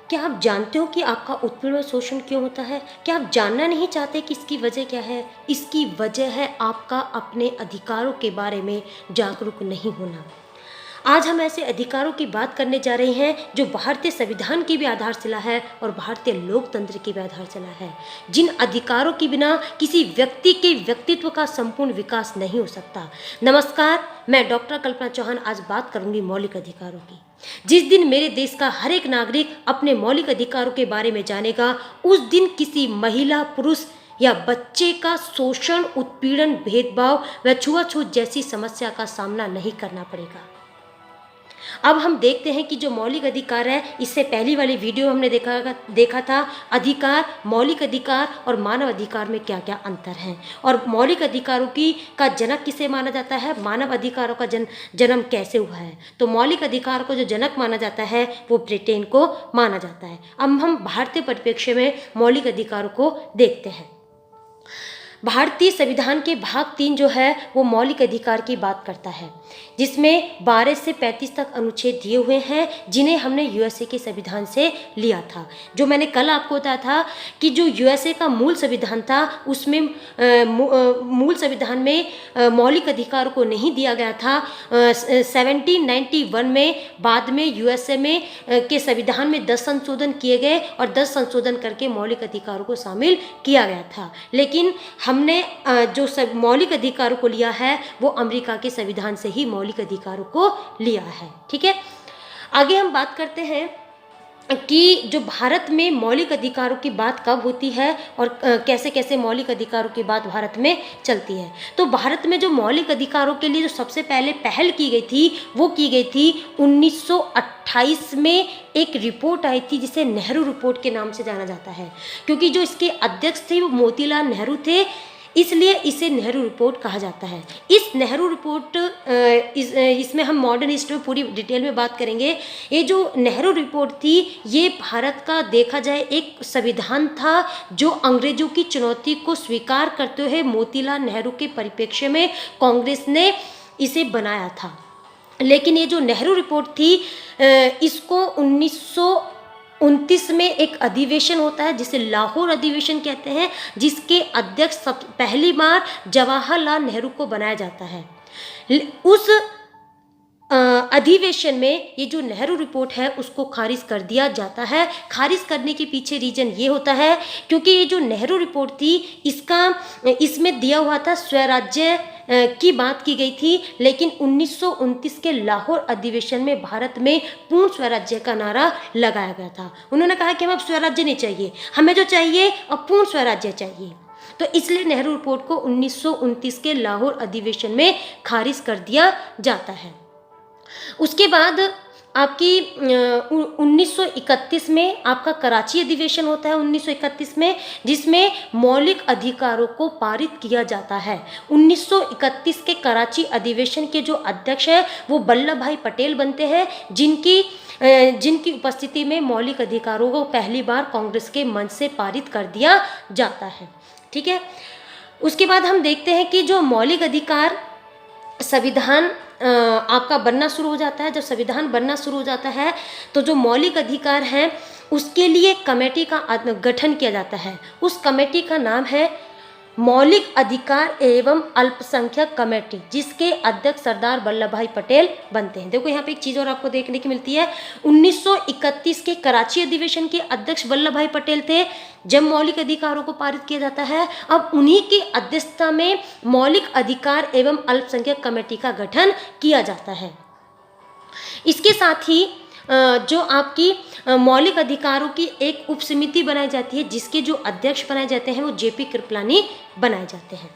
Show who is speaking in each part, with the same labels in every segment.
Speaker 1: क्या आप जानते हो कि आपका उत्पीड़न और शोषण क्यों होता है? क्या आप जानना नहीं चाहते कि इसकी वजह क्या है? इसकी वजह है आपका अपने अधिकारों के बारे में जागरूक नहीं होना। आज हम ऐसे अधिकारों की बात करने जा रहे हैं जो भारतीय संविधान की भी आधारशिला है और भारतीय लोकतंत्र की भी आधारशिला है, जिन अधिकारों के बिना किसी व्यक्ति के व्यक्तित्व का संपूर्ण विकास नहीं हो सकता। नमस्कार, मैं डॉक्टर कल्पना चौहान आज बात करूंगी मौलिक अधिकारों की। जिस दिन मेरे देश का हर एक नागरिक अपने मौलिक अधिकारों के बारे में जानेगा, उस दिन किसी महिला, पुरुष या बच्चे का शोषण, उत्पीड़न, भेदभाव व छुआछूत जैसी समस्या का सामना नहीं करना पड़ेगा। अब हम देखते हैं कि जो मौलिक अधिकार है, इससे पहली वाली वीडियो हमने देखा था अधिकार, मौलिक अधिकार और मानव अधिकार में क्या क्या अंतर हैं, और मौलिक अधिकारों का जनक किसे माना जाता है, मानव अधिकारों का जन्म कैसे हुआ है। तो मौलिक अधिकार को जो जनक माना जाता है वो ब्रिटेन को माना जाता है। अब हम भारतीय परिप्रेक्ष्य में मौलिक अधिकारों को देखते हैं। भारतीय संविधान के भाग 3 जो है वो मौलिक अधिकार की बात करता है, जिसमें 12 से 35 तक अनुच्छेद दिए हुए हैं, जिन्हें हमने यूएसए के संविधान से लिया था। जो मैंने कल आपको बताया था कि जो यूएसए का मूल संविधान था उसमें मूल संविधान में मौलिक अधिकारों को नहीं दिया गया था। 1791 में बाद में यूएसए में के संविधान में 10 संशोधन किए गए और 10 संशोधन करके मौलिक अधिकारों को शामिल किया गया था। लेकिन हमने जो मौलिक अधिकारों को लिया है वो अमेरिका के संविधान से ही मौलिक अधिकारों को लिया है। ठीक है, आगे हम बात करते हैं कि जो भारत में मौलिक अधिकारों की बात कब होती है और कैसे कैसे मौलिक अधिकारों की बात भारत में चलती है। तो भारत में जो मौलिक अधिकारों के लिए जो सबसे पहले पहल की गई थी वो की गई थी 1928 में। एक रिपोर्ट आई थी जिसे नेहरू रिपोर्ट के नाम से जाना जाता है, क्योंकि जो इसके अध्यक्ष थे वो मोतीलाल नेहरू थे, इसलिए इसे नेहरू रिपोर्ट कहा जाता है। इस नेहरू रिपोर्ट इसमें हम मॉडर्न हिस्ट्री में पूरी डिटेल में बात करेंगे। ये जो नेहरू रिपोर्ट थी ये भारत का देखा जाए एक संविधान था जो अंग्रेजों की चुनौती को स्वीकार करते हुए मोतीलाल नेहरू के परिप्रेक्ष्य में कांग्रेस ने इसे बनाया था। लेकिन ये जो नेहरू रिपोर्ट थी इसको 1929 में एक अधिवेशन होता है जिसे लाहौर अधिवेशन कहते हैं, जिसके अध्यक्ष पहली बार जवाहरलाल नेहरू को बनाया जाता है। उस अधिवेशन में ये जो नेहरू रिपोर्ट है उसको खारिज कर दिया जाता है। खारिज करने के पीछे रीजन ये होता है क्योंकि ये जो नेहरू रिपोर्ट थी इसमें दिया हुआ था स्वराज्य की बात की गई थी, लेकिन 1929 के लाहौर अधिवेशन में भारत में पूर्ण स्वराज्य का नारा लगाया गया था। उन्होंने कहा कि हमें अब स्वराज्य नहीं चाहिए, हमें जो चाहिए अब पूर्ण स्वराज्य चाहिए। तो इसलिए नेहरू रिपोर्ट को 1929 के लाहौर अधिवेशन में खारिज कर दिया जाता है। उसके बाद आपकी 1931 में आपका कराची अधिवेशन होता है 1931 में, जिसमें मौलिक अधिकारों को पारित किया जाता है। 1931 के कराची अधिवेशन के जो अध्यक्ष हैं वो वल्लभ भाई पटेल बनते हैं, जिनकी उपस्थिति में मौलिक अधिकारों को पहली बार कांग्रेस के मंच से पारित कर दिया जाता है। ठीक है, उसके बाद हम देखते हैं कि जो मौलिक अधिकार संविधान आपका बनना शुरू हो जाता है। जब संविधान बनना शुरू हो जाता है तो जो मौलिक अधिकार हैं उसके लिए कमेटी का गठन किया जाता है। उस कमेटी का नाम है मौलिक अधिकार एवं अल्पसंख्यक कमेटी, जिसके अध्यक्ष सरदार वल्लभ भाई पटेल बनते हैं। देखो यहाँ पे एक चीज़ और आपको देखने की मिलती है, 1931 के कराची अधिवेशन के अध्यक्ष वल्लभ भाई पटेल थे जब मौलिक अधिकारों को पारित किया जाता है। अब उन्हीं की अध्यक्षता में मौलिक अधिकार एवं अल्पसंख्यक कमेटी का गठन किया जाता है। इसके साथ ही जो आपकी मौलिक अधिकारों की एक उप समिति बनाई जाती है, जिसके जो अध्यक्ष बनाए जाते हैं वो जेपी कृपलानी बनाए जाते हैं।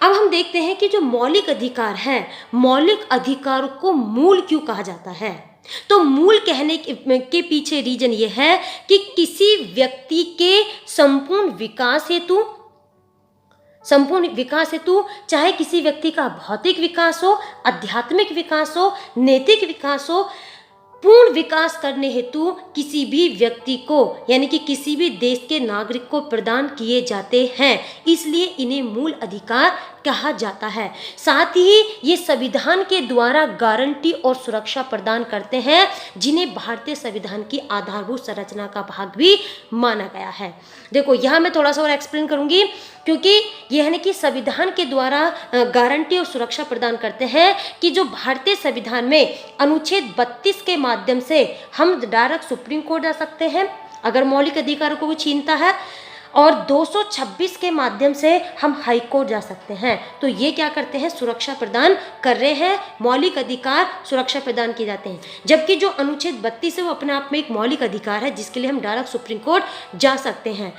Speaker 1: अब हम देखते हैं कि जो मौलिक अधिकार है, मौलिक अधिकारों को मूल क्यों कहा जाता है। तो मूल कहने के पीछे रीजन ये है कि किसी व्यक्ति के संपूर्ण विकास हेतु चाहे किसी व्यक्ति का भौतिक विकास हो, आध्यात्मिक विकास हो, नैतिक विकास हो, पूर्ण विकास करने हेतु किसी भी व्यक्ति को यानी कि किसी भी देश के नागरिक को प्रदान किए जाते हैं, इसलिए इन्हें मूल अधिकार कहा जाता है। साथ ही ये संविधान के द्वारा गारंटी और सुरक्षा प्रदान करते हैं, जिन्हें भारतीय संविधान की आधारभूत संरचना का भाग भी माना गया है। देखो यहाँ मैं थोड़ा सा और एक्सप्लेन करूंगी, क्योंकि यह है कि संविधान के द्वारा गारंटी और सुरक्षा प्रदान करते हैं कि जो भारतीय संविधान में अनुच्छेद 32 के माध्यम से हम डायरेक्ट सुप्रीम कोर्ट जा सकते हैं अगर मौलिक अधिकारों को वो छीनता है, और 226 के माध्यम से हम हाई कोर्ट जा सकते हैं। तो ये क्या करते हैं, सुरक्षा प्रदान कर रहे हैं, मौलिक अधिकार सुरक्षा प्रदान किए जाते हैं। जबकि जो अनुच्छेद 32 है वो अपने आप में एक मौलिक अधिकार है, जिसके लिए हम डायरेक्ट सुप्रीम कोर्ट जा सकते हैं।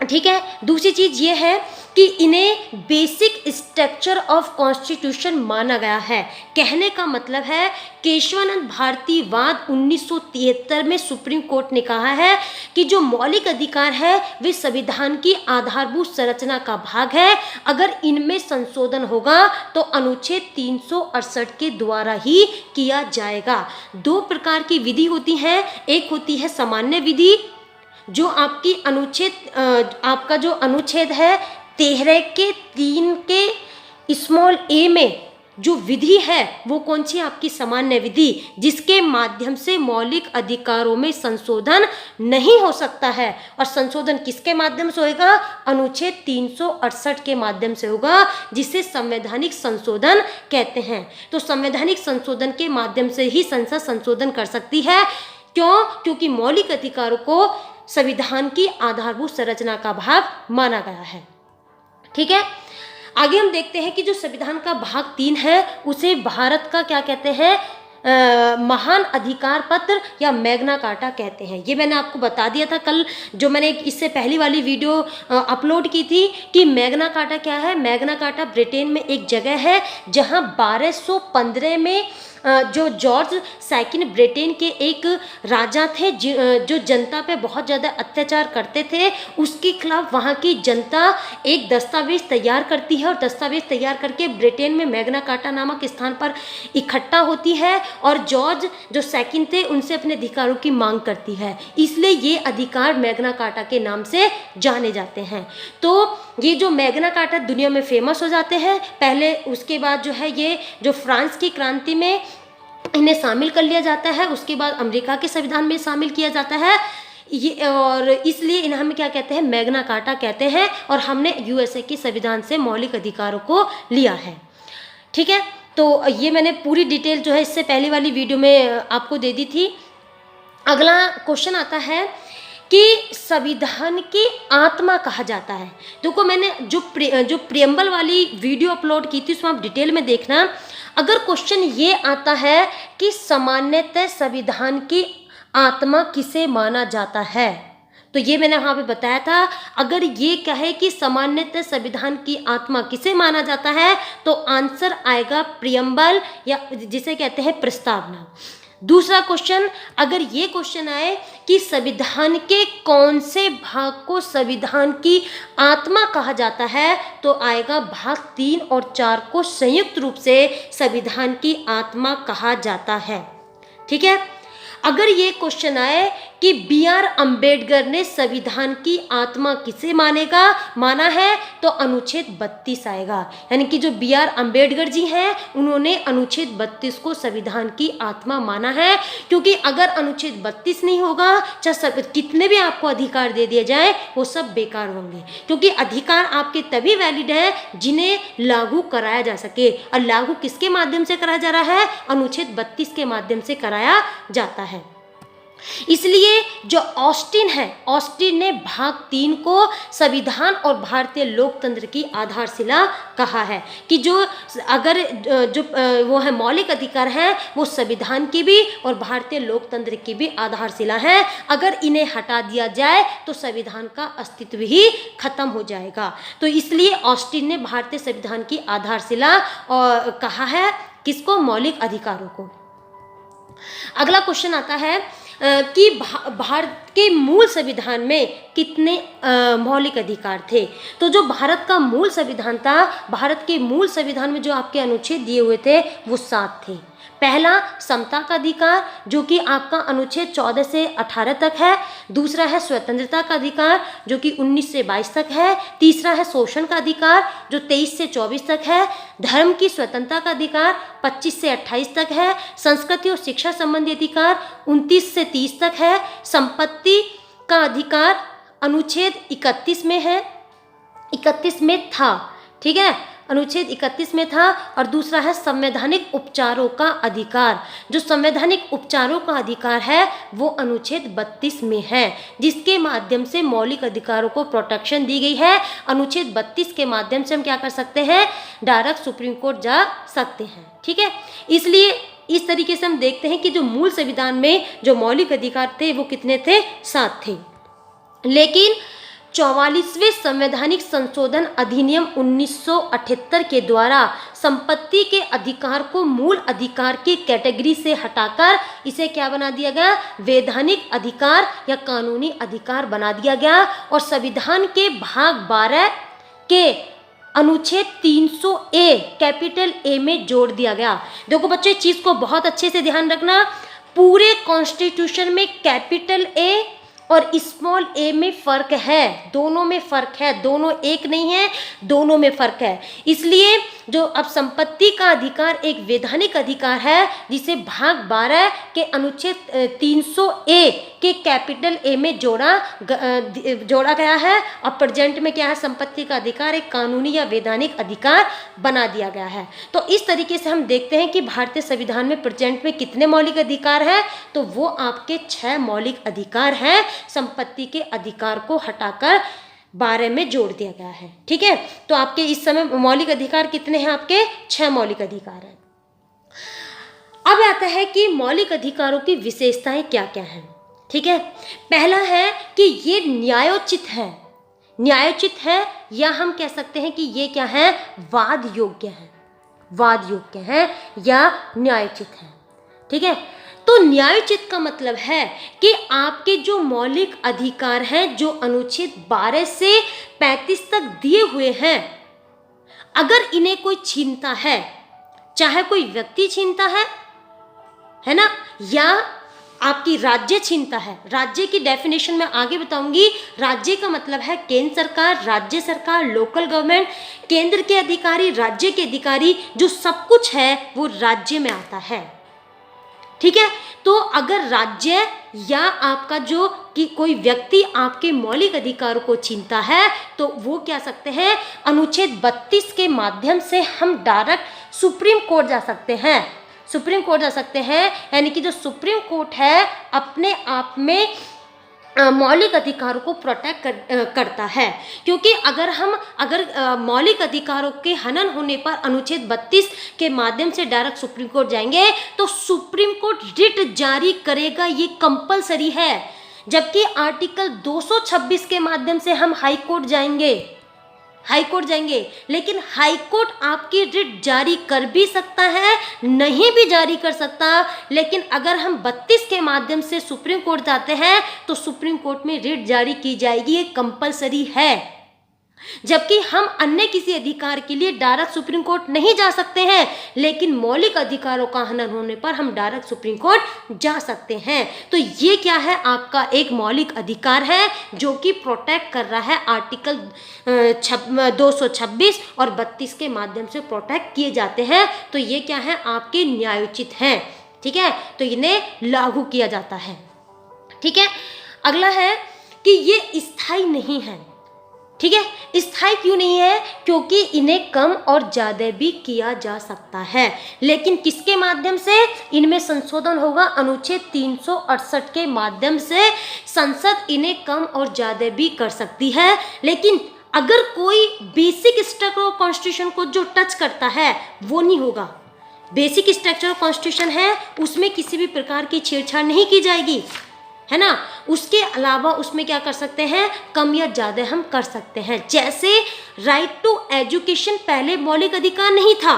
Speaker 1: ठीक है। दूसरी चीज ये है कि इन्हें बेसिक स्ट्रक्चर ऑफ कॉन्स्टिट्यूशन माना गया है। कहने का मतलब है केशवानंद भारती वाद 1973 में सुप्रीम कोर्ट ने कहा है कि जो मौलिक अधिकार है वे संविधान की आधारभूत संरचना का भाग है। अगर इनमें संशोधन होगा तो अनुच्छेद 368 के द्वारा ही किया जाएगा। दो प्रकार की विधि होती है, एक होती है सामान्य विधि, जो आपकी आपका जो अनुच्छेद है 13 के 3 के स्मॉल ए में जो विधि है वो कौन सी आपकी सामान्य विधि, जिसके माध्यम से मौलिक अधिकारों में संशोधन नहीं हो सकता है। और संशोधन किसके माध्यम से होगा, अनुच्छेद 368 के माध्यम से होगा, जिसे संवैधानिक संशोधन कहते हैं। तो संवैधानिक संशोधन के माध्यम से ही संसद संशोधन कर सकती है। क्यों? क्योंकि मौलिक अधिकारों को संविधान की आधारभूत संरचना का भाग माना गया है। ठीक है। आगे हम देखते हैं कि जो संविधान का भाग 3 है उसे भारत का क्या कहते हैं, महान अधिकार पत्र या मैग्ना कार्टा कहते हैं। ये मैंने आपको बता दिया था कल, जो मैंने इससे पहली वाली वीडियो अपलोड की थी कि मैग्ना कार्टा क्या है। मैग्ना कार्टा ब्रिटेन में एक जगह है जहां 1215 में जो जॉर्ज सेकंड ब्रिटेन के एक राजा थे जो जनता पे बहुत ज़्यादा अत्याचार करते थे, उसके खिलाफ वहाँ की जनता एक दस्तावेज तैयार करती है, और दस्तावेज तैयार करके ब्रिटेन में मैग्ना कार्टा नामक स्थान पर इकट्ठा होती है, और जॉर्ज जो सेकंड थे उनसे अपने अधिकारों की मांग करती है। इसलिए ये अधिकार मैग्ना कार्टा के नाम से जाने जाते हैं। तो ये जो मैग्ना कार्टा दुनिया में फेमस हो जाते हैं पहले, उसके बाद जो है ये जो फ्रांस की क्रांति में इन्हें शामिल कर लिया जाता है, उसके बाद अमेरिका के संविधान में शामिल किया जाता है ये, और इसलिए इन्हें हम क्या कहते हैं, मैग्ना कार्टा कहते हैं। और हमने यूएसए के संविधान से मौलिक अधिकारों को लिया है। ठीक है। तो ये मैंने पूरी डिटेल जो है इससे पहले वाली वीडियो में आपको दे दी थी। अगला क्वेश्चन आता है कि संविधान की आत्मा कहा जाता है। देखो मैंने जो प्रियम्बल वाली वीडियो अपलोड की थी उसमें आप डिटेल में देखना। अगर क्वेश्चन ये आता है कि सामान्यतः संविधान की आत्मा किसे माना जाता है, तो ये मैंने वहाँ पे बताया था। अगर ये कहे कि सामान्यतः संविधान की आत्मा किसे माना जाता है तो आंसर आएगा प्रियम्बल, या जिसे कहते हैं प्रस्तावना। दूसरा क्वेश्चन, अगर ये क्वेश्चन आए कि संविधान के कौन से भाग को संविधान की आत्मा कहा जाता है तो आएगा भाग 3 और 4 को संयुक्त रूप से संविधान की आत्मा कहा जाता है। ठीक है। अगर ये क्वेश्चन आए कि बी.आर. अम्बेडकर ने संविधान की आत्मा किसे माना है तो अनुच्छेद 32 आएगा। यानी कि जो बी.आर. अम्बेडकर जी हैं उन्होंने अनुच्छेद 32 को संविधान की आत्मा माना है, क्योंकि अगर अनुच्छेद 32 नहीं होगा, चाहे कितने भी आपको अधिकार दे दिए जाए वो सब बेकार होंगे, क्योंकि अधिकार आपके तभी वैलिड है जिन्हें लागू कराया जा सके। और लागू किसके माध्यम से कराया जा रहा है, अनुच्छेद 32 के माध्यम से कराया जाता है। इसलिए जो ऑस्टिन है, ऑस्टिन ने भाग 3 को संविधान और भारतीय लोकतंत्र की आधारशिला कहा है कि जो अगर जो वो है मौलिक अधिकार हैं वो संविधान की भी और भारतीय लोकतंत्र की भी आधारशिला है। अगर इन्हें हटा दिया जाए तो संविधान का अस्तित्व ही खत्म हो जाएगा। तो इसलिए ऑस्टिन ने भारतीय संविधान की आधारशिला और कहा है किसको, मौलिक अधिकारों को। अगला क्वेश्चन आता है कि भारत के मूल संविधान में कितने मौलिक अधिकार थे। तो जो भारत का मूल संविधान था, भारत के मूल संविधान में जो आपके अनुच्छेद दिए हुए थे वो 7 थे। पहला समता का अधिकार जो कि आपका अनुच्छेद 14 से 18 तक है। दूसरा है स्वतंत्रता का अधिकार जो कि 19 से 22 तक है। तीसरा है शोषण का अधिकार जो 23 से 24 तक है। धर्म की स्वतंत्रता का अधिकार 25 से 28 तक है। संस्कृति और शिक्षा संबंधी अधिकार 29 से 30 तक है। संपत्ति का अधिकार अनुच्छेद 31 में है, 31 में था, ठीक है, अनुच्छेद 31 में था। और दूसरा है संवैधानिक उपचारों का अधिकार, जो संवैधानिक उपचारों का अधिकार है वो अनुच्छेद 32 में है, जिसके माध्यम से मौलिक अधिकारों को प्रोटेक्शन दी गई है। अनुच्छेद 32 के माध्यम से हम क्या कर सकते हैं, डायरेक्ट सुप्रीम कोर्ट जा सकते हैं, ठीक है। इसलिए इस तरीके से हम देखते हैं कि जो मूल संविधान में जो मौलिक अधिकार थे वो कितने थे, 7 थे। लेकिन 44वें संवैधानिक संशोधन अधिनियम 1978 के द्वारा संपत्ति के अधिकार को मूल अधिकार की कैटेगरी से हटाकर इसे क्या बना दिया गया, वैधानिक अधिकार या कानूनी अधिकार बना दिया गया। और संविधान के भाग 12 के अनुच्छेद 300 ए कैपिटल ए में जोड़ दिया गया। देखो बच्चों, इस चीज को बहुत अच्छे से ध्यान रखना, पूरे कॉन्स्टिट्यूशन में कैपिटल ए और स्मॉल ए में फर्क है, दोनों में फर्क है, दोनों एक नहीं है, दोनों में फर्क है। इसलिए जो अब संपत्ति का अधिकार एक वैधानिक अधिकार है जिसे भाग 12 के अनुच्छेद 300 ए के कैपिटल ए में जोड़ा गया है। और प्रेजेंट में क्या है, संपत्ति का अधिकार एक कानूनी या वैधानिक अधिकार बना दिया गया है। तो इस तरीके से हम देखते हैं कि भारतीय संविधान में प्रेजेंट में कितने मौलिक अधिकार हैं, तो वो आपके 6 मौलिक अधिकार हैं। संपत्ति के अधिकार को हटाकर 12 में जोड़ दिया गया है, ठीक है। तो आपके इस समय मौलिक अधिकार कितने हैं, आपके 6 मौलिक अधिकार हैं। अब आता है कि मौलिक अधिकारों की विशेषताएं क्या क्या हैं, ठीक है। पहला है कि ये न्यायोचित है, न्यायोचित है, या हम कह सकते हैं कि ये क्या है, वाद योग्य है, वाद योग्य है या न्यायोचित है, ठीक है। तो न्यायोचित का मतलब है कि आपके जो मौलिक अधिकार हैं जो अनुच्छेद 12 से 35 तक दिए हुए हैं, अगर इन्हें कोई छीनता है, चाहे कोई व्यक्ति छीनता है ना, या आपकी राज्य छीनता है। राज्य की डेफिनेशन मैं आगे बताऊंगी। राज्य का मतलब है केंद्र सरकार, राज्य सरकार, लोकल गवर्नमेंट, केंद्र के अधिकारी, राज्य के अधिकारी, जो सब कुछ है वो राज्य में आता है, ठीक है। तो अगर राज्य या आपका जो कि कोई व्यक्ति आपके मौलिक अधिकारों को छीनता है तो वो क्या सकते हैं, अनुच्छेद 32 के माध्यम से हम डायरेक्ट सुप्रीम कोर्ट जा सकते हैं, सुप्रीम कोर्ट जा सकते हैं। यानी कि जो सुप्रीम कोर्ट है अपने आप में मौलिक अधिकारों को प्रोटेक्ट करता है, क्योंकि अगर मौलिक अधिकारों के हनन होने पर अनुच्छेद 32 के माध्यम से डायरेक्ट सुप्रीम कोर्ट जाएंगे तो सुप्रीम कोर्ट रिट जारी करेगा, ये कंपलसरी है। जबकि आर्टिकल 226 के माध्यम से हम हाई कोर्ट जाएंगे, हाई कोर्ट जाएंगे, लेकिन हाई कोर्ट आपकी रिट जारी कर भी सकता है, नहीं भी जारी कर सकता। लेकिन अगर हम 32 के माध्यम से सुप्रीम कोर्ट जाते हैं तो सुप्रीम कोर्ट में रिट जारी की जाएगी, ये कंपलसरी है। जबकि हम अन्य किसी अधिकार के लिए डायरेक्ट सुप्रीम कोर्ट नहीं जा सकते हैं, लेकिन मौलिक अधिकारों का हनन होने पर हम डायरेक्ट सुप्रीम कोर्ट जा सकते हैं। तो ये क्या है, आपका एक मौलिक अधिकार है जो कि प्रोटेक्ट कर रहा है, आर्टिकल 226 और 32 के माध्यम से प्रोटेक्ट किए जाते हैं। तो ये क्या है, आपके न्यायोचित हैं, ठीक है। तो इन्हें लागू किया जाता है, ठीक है। अगला है कि ये स्थायी नहीं है, ठीक है। स्थायी क्यों नहीं है, क्योंकि इन्हें कम और ज़्यादा भी किया जा सकता है। लेकिन किसके माध्यम से, इनमें संशोधन होगा अनुच्छेद 368 के माध्यम से संसद इन्हें कम और ज़्यादा भी कर सकती है। लेकिन अगर कोई बेसिक स्ट्रक्चर ऑफ कॉन्स्टिट्यूशन को जो टच करता है वो नहीं होगा। बेसिक स्ट्रक्चर ऑफ कॉन्स्टिट्यूशन है, उसमें किसी भी प्रकार की छेड़छाड़ नहीं की जाएगी, है ना। उसके अलावा उसमें क्या कर सकते हैं, कम या ज़्यादा हम कर सकते हैं। जैसे राइट टू एजुकेशन पहले मौलिक अधिकार नहीं था,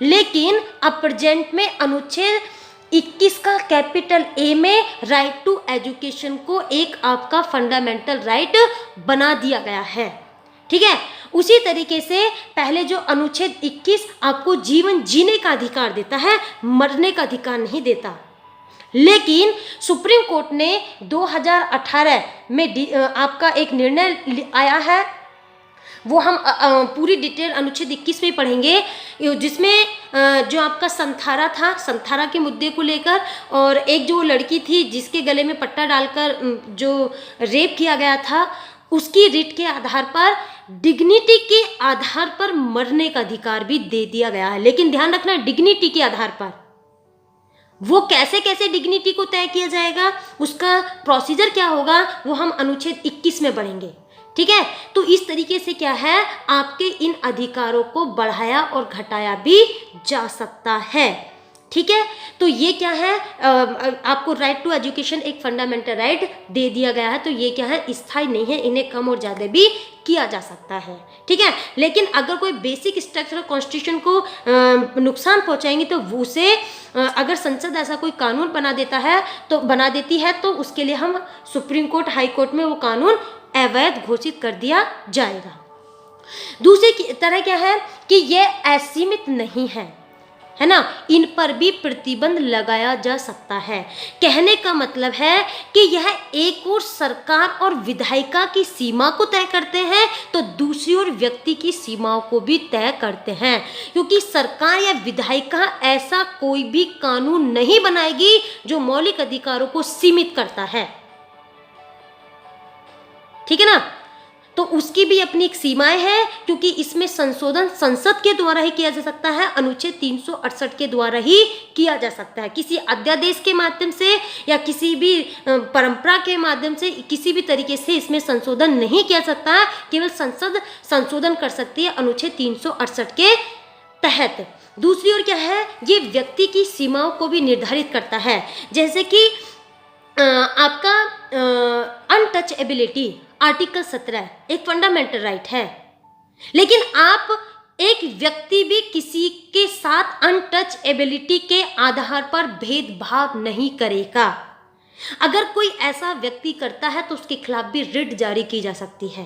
Speaker 1: लेकिन अब प्रेजेंट में अनुच्छेद 21 का कैपिटल ए में राइट टू एजुकेशन को एक आपका फंडामेंटल राइट बना दिया गया है, ठीक है। उसी तरीके से पहले जो अनुच्छेद 21 आपको जीवन जीने का अधिकार देता है, मरने का अधिकार नहीं देता। लेकिन सुप्रीम कोर्ट ने 2018 में आपका एक निर्णय आया है, वो हम पूरी डिटेल अनुच्छेद 21 में पढ़ेंगे, जिसमें जो आपका संथारा था, संथारा के मुद्दे को लेकर, और एक जो लड़की थी जिसके गले में पट्टा डालकर जो रेप किया गया था, उसकी रिट के आधार पर, डिग्निटी के आधार पर मरने का अधिकार भी दे दिया गया है। लेकिन ध्यान रखना, डिग्निटी के आधार पर। वो कैसे कैसे डिग्निटी को तय किया जाएगा, उसका प्रोसीजर क्या होगा, वो हम अनुच्छेद 21 में पढ़ेंगे। ठीक है, तो इस तरीके से क्या है, आपके इन अधिकारों को बढ़ाया और घटाया भी जा सकता है। ठीक है, तो ये क्या है, आपको राइट टू एजुकेशन एक फंडामेंटल राइट दे दिया गया है, तो ये क्या है, स्थायी नहीं है, इन्हें कम और ज़्यादा भी किया जा सकता है। ठीक है, लेकिन अगर कोई बेसिक स्ट्रक्चर कॉन्स्टिट्यूशन को नुकसान पहुंचाएंगे तो उसे अगर संसद ऐसा कोई कानून बना देती है तो उसके लिए हम सुप्रीम कोर्ट, हाई कोर्ट में वो कानून अवैध घोषित कर दिया जाएगा। दूसरी तरह क्या है कि ये असीमित नहीं है ना, इन पर भी प्रतिबंध लगाया जा सकता है। कहने का मतलब है कि यह एक ओर सरकार और विधायिका की सीमा को तय करते हैं, तो दूसरी ओर व्यक्ति की सीमाओं को भी तय करते हैं, क्योंकि सरकार या विधायिका ऐसा कोई भी कानून नहीं बनाएगी जो मौलिक अधिकारों को सीमित करता है। ठीक है ना, तो उसकी भी अपनी एक सीमाएं हैं, क्योंकि इसमें संशोधन संसद के द्वारा ही किया जा सकता है, अनुच्छेद 368 के द्वारा ही किया जा सकता है। किसी अध्यादेश के माध्यम से या किसी भी परंपरा के माध्यम से किसी भी तरीके से इसमें संशोधन नहीं किया सकता है, केवल संसद संशोधन कर सकती है अनुच्छेद 368 के तहत। दूसरी ओर क्या है, ये व्यक्ति की सीमाओं को भी निर्धारित करता है, जैसे कि आपका अनटचेबिलिटी आर्टिकल 17 एक फंडामेंटल राइट है, लेकिन आप एक व्यक्ति भी किसी के साथ अनटचेबिलिटी के आधार पर भेदभाव नहीं करेगा। अगर कोई ऐसा व्यक्ति करता है तो उसके खिलाफ भी रिट जारी की जा सकती है।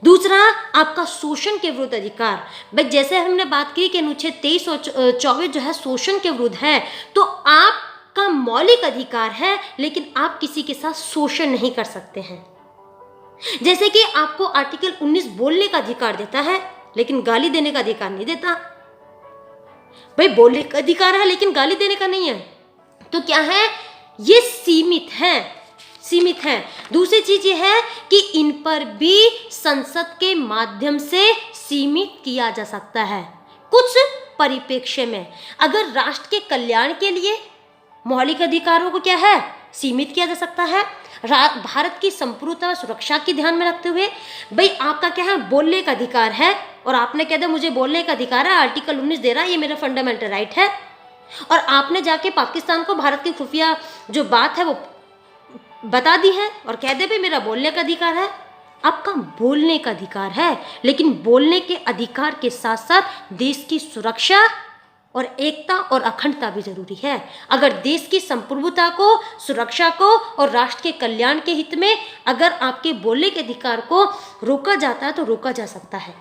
Speaker 1: दूसरा, आपका शोषण के विरुद्ध अधिकार। भाई जैसे हमने बात की कि अनुच्छेद 23 और 24 जो है शोषण के विरुद्ध है, तो आपका मौलिक अधिकार है, लेकिन आप किसी के साथ शोषण नहीं कर सकते हैं। जैसे कि आपको आर्टिकल 19 बोलने का अधिकार देता है, लेकिन गाली देने का अधिकार नहीं देता। भाई बोलने का अधिकार है लेकिन गाली देने का नहीं है, तो क्या है, ये सीमित है। दूसरी चीज ये है कि इन पर भी संसद के माध्यम से सीमित किया जा सकता है कुछ परिप्रेक्ष्य में। अगर राष्ट्र के कल्याण के लिए मौलिक अधिकारों को क्या है, सीमित किया जा सकता है, भारत की संप्रभुता और सुरक्षा के ध्यान में रखते हुए। भाई आपका क्या है, बोलने का अधिकार है, और आपने कह दिया मुझे बोलने का अधिकार है, आर्टिकल 19 दे रहा है, ये मेरा फंडामेंटल राइट है, और आपने जाके पाकिस्तान को भारत की खुफिया जो बात है वो बता दी है और कह दे भाई मेरा बोलने का अधिकार है। आपका बोलने का अधिकार है, लेकिन बोलने के अधिकार के साथ साथ देश की सुरक्षा और एकता और अखंडता भी जरूरी है। अगर देश की संप्रभुता को, सुरक्षा को और राष्ट्र के कल्याण के हित में अगर आपके बोलने के अधिकार को रोका जाता है तो रोका जा सकता है,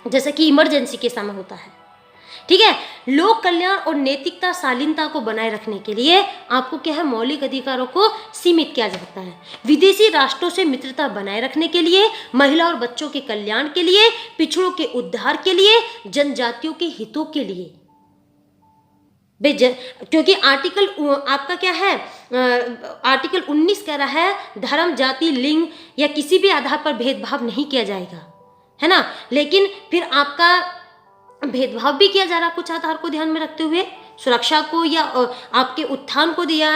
Speaker 1: जैसे कि इमरजेंसी के समय होता है। ठीक है, लोक कल्याण और नैतिकता शालीनता को बनाए रखने के लिए आपको क्या है, मौलिक अधिकारों को सीमित किया जा सकता है। विदेशी राष्ट्रों से मित्रता बनाए रखने के लिए, महिला और बच्चों के कल्याण के लिए, पिछड़ों के उद्धार के लिए, जनजातियों के हितों के लिए। क्योंकि आर्टिकल आपका क्या है, आर्टिकल 19 कह रहा है धर्म, जाति, लिंग या किसी भी आधार पर भेदभाव नहीं किया जाएगा, है ना। लेकिन फिर आपका भेदभाव भी किया जा रहा कुछ आधार को ध्यान में रखते हुए, सुरक्षा को या आपके उत्थान को दिया,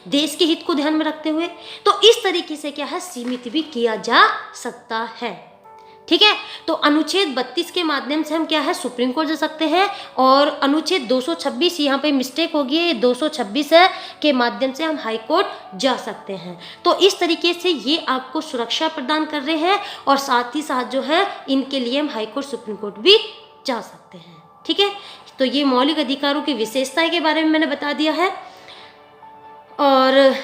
Speaker 1: देश के हित को ध्यान में रखते हुए। तो इस तरीके से क्या है, सीमित भी किया जा सकता है। ठीक है, तो अनुच्छेद 32 के माध्यम से हम क्या है, सुप्रीम कोर्ट जा सकते हैं, और अनुच्छेद 226 यहाँ पे मिस्टेक होगी, 226 है, के माध्यम से हम हाई कोर्ट जा सकते हैं। तो इस तरीके से ये आपको सुरक्षा प्रदान कर रहे हैं, और साथ ही साथ जो है इनके लिए हम हाई कोर्ट, सुप्रीम कोर्ट भी जा सकते हैं। ठीक है, तो ये मौलिक अधिकारों की विशेषताएं के बारे में मैंने बता दिया है। और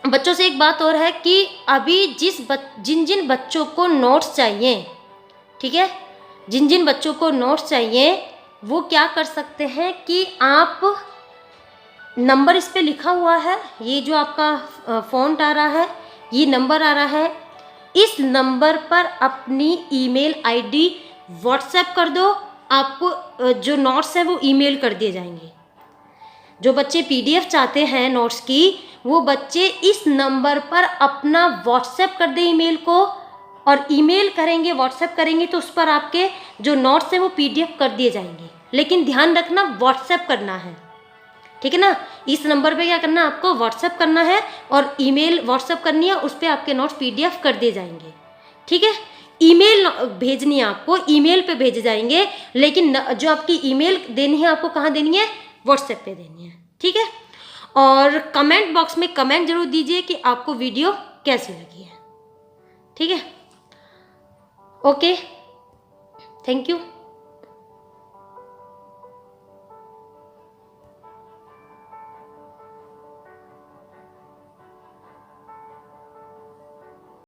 Speaker 1: बच्चों से एक बात और है कि अभी जिन जिन बच्चों को नोट्स चाहिए, ठीक है, जिन जिन बच्चों को नोट्स चाहिए वो क्या कर सकते हैं कि आप नंबर इस पे लिखा हुआ है, ये जो आपका फ़ॉन्ट आ रहा है, ये नंबर आ रहा है, इस नंबर पर अपनी ईमेल आईडी व्हाट्सएप कर दो, आपको जो नोट्स है वो ईमेल कर दिए जाएंगे। जो बच्चे पीडीएफ चाहते हैं नोट्स की, वो बच्चे इस नंबर पर अपना व्हाट्सएप कर दें ईमेल को, और ईमेल करेंगे, व्हाट्सएप करेंगे तो उस पर आपके जो नोट्स हैं वो पीडीएफ कर दिए जाएंगे। लेकिन ध्यान रखना व्हाट्सएप करना है, ठीक है ना। इस नंबर पे क्या करना है, आपको व्हाट्सएप करना है और ईमेल व्हाट्सएप करनी है, उस पर आपके नोट्स पीडीएफ कर दिए जाएंगे, ठीक है। ईमेल भेजनी है आपको, ईमेल पे भेजे जाएंगे, लेकिन जो आपकी ईमेल देनी है आपको कहाँ देनी है, व्हाट्सएप पे देनी है, ठीक है। और कमेंट बॉक्स में कमेंट जरूर दीजिए कि आपको वीडियो कैसी लगी है, ठीक है। Okay, thank you.